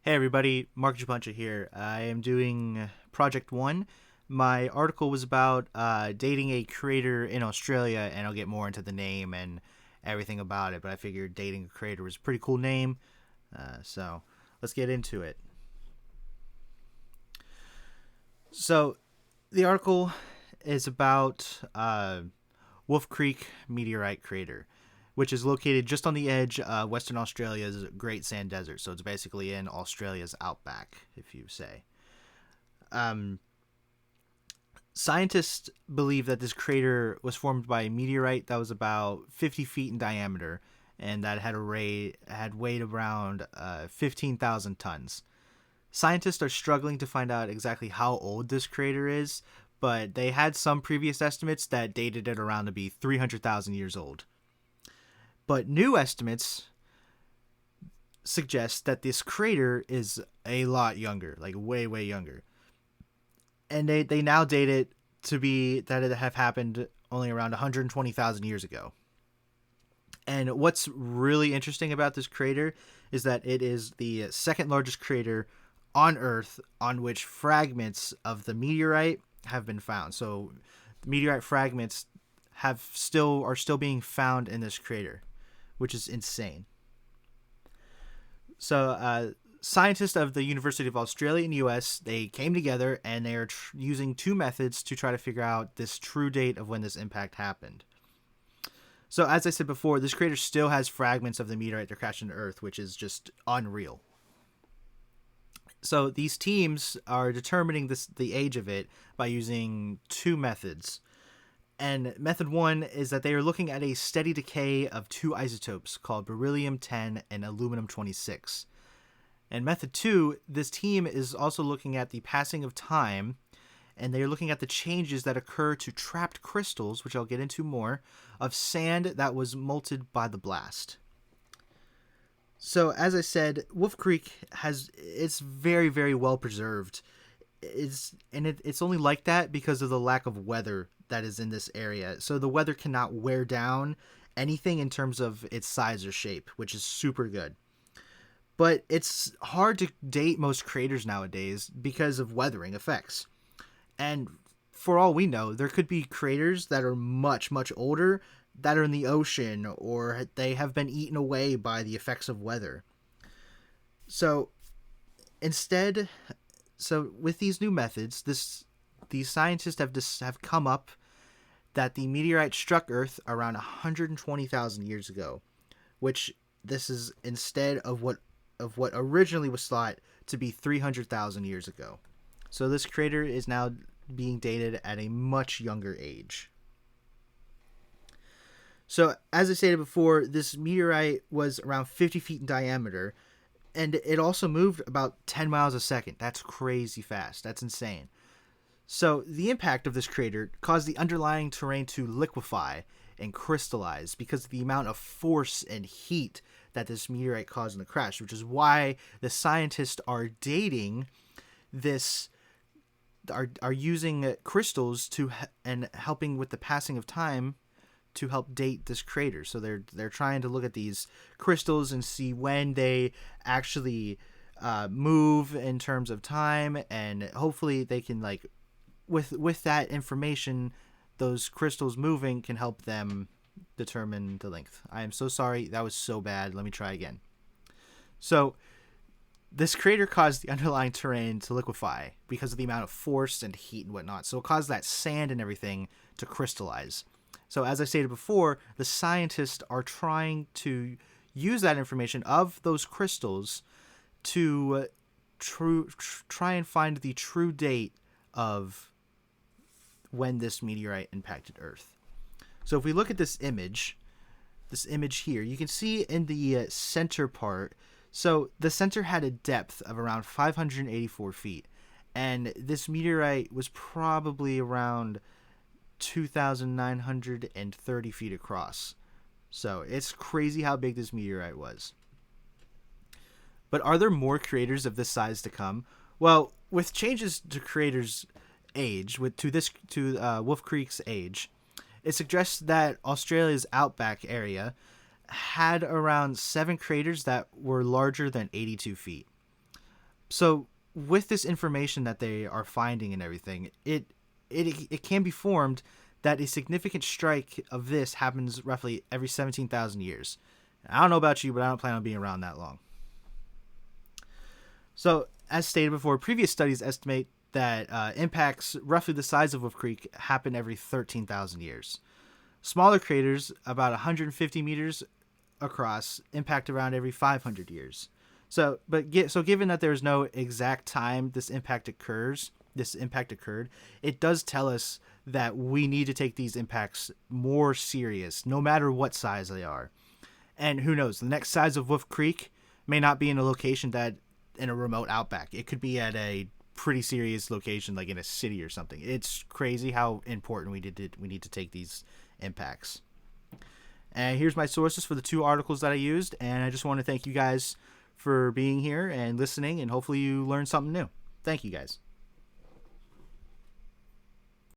Hey everybody, Mark Japuncha here. I am doing Project 1. My article was about dating a creator in Australia, and I'll get more into the name and everything about it, but I figured dating a creator was a pretty cool name, so let's get into it. So, the article is about Wolf Creek meteorite crater, which is located just on the edge of Western Australia's Great Sand Desert. So it's basically in Australia's outback, if you say. Um, Scientists believe that this crater was formed by a meteorite that was about 50 feet in diameter and that had weighed around 15,000 tons. Scientists are struggling to find out exactly how old this crater is, but they had some previous estimates that dated it around to be 300,000 years old. But new estimates suggest that this crater is a lot younger, like way, way younger. And they now date it to be that it have happened only around 120,000 years ago. And what's really interesting about this crater is that it is the second largest crater on Earth on which fragments of the meteorite have been found. So meteorite fragments are still being found in this crater, which is insane. So, scientists of the University of Australia in the U.S. they came together and they are using two methods to try to figure out this true date of when this impact happened. So, as I said before, this crater still has fragments of the meteorite that crashed into Earth, which is just unreal. So, these teams are determining the age of it by using two methods. And method one is that they are looking at a steady decay of two isotopes called beryllium 10 and aluminum 26. And method two, this team is also looking at the passing of time, and they're looking at the changes that occur to trapped crystals, which I'll get into more, of sand that was molted by the blast. So, as I said, Wolf Creek it's very, very well preserved. It's only like that because of the lack of weather that is in this area. So the weather cannot wear down anything in terms of its size or shape, which is super good. But it's hard to date most craters nowadays because of weathering effects. And for all we know, there could be craters that are much, much older that are in the ocean or they have been eaten away by the effects of weather. So instead, with these new methods, these scientists have come up that the meteorite struck Earth around 120,000 years ago, which this is instead of what originally was thought to be 300,000 years ago. So this crater is now being dated at a much younger age. So as I stated before, this meteorite was around 50 feet in diameter, and it also moved about 10 miles a second. That's crazy fast. That's insane. So the impact of this crater caused the underlying terrain to liquefy and crystallize because of the amount of force and heat that this meteorite caused in the crash, which is why the scientists are dating this, are using crystals and helping with the passing of time to help date this crater. So they're trying to look at these crystals and see when they actually move in terms of time, and hopefully they can with that information, those crystals moving can help them determine the length. I am so sorry. That was so bad. Let me try again. So this crater caused the underlying terrain to liquefy because of the amount of force and heat and whatnot. So it caused that sand and everything to crystallize. So as I stated before, the scientists are trying to use that information of those crystals to try and find the true date of when this meteorite impacted Earth. So if we look at this image here, you can see in the center part, so the center had a depth of around 584 feet, and this meteorite was probably around 2,930 feet across. So it's crazy how big this meteorite was. But are there more craters of this size to come? Well, with changes to craters' age, to Wolf Creek's age, it suggests that Australia's outback area had around 7 craters that were larger than 82 feet. So with this information that they are finding and everything, it can be formed that a significant strike of this happens roughly every 17,000 years. I don't know about you, but I don't plan on being around that long. So, as stated before, previous studies estimate that impacts roughly the size of Wolf Creek happen every 13,000 years. Smaller craters, about 150 meters across, impact around every 500 years. So given that there's no exact time this impact occurred, it does tell us that we need to take these impacts more serious, no matter what size they are. And who knows, the next size of Wolf Creek may not be in a location that in a remote outback. It could be at a pretty serious location, like in a city or something. It's crazy how important we need to take these impacts. And here's my sources for the 2 articles that I used. And I just want to thank you guys for being here and listening. And hopefully you learned something new. Thank you guys.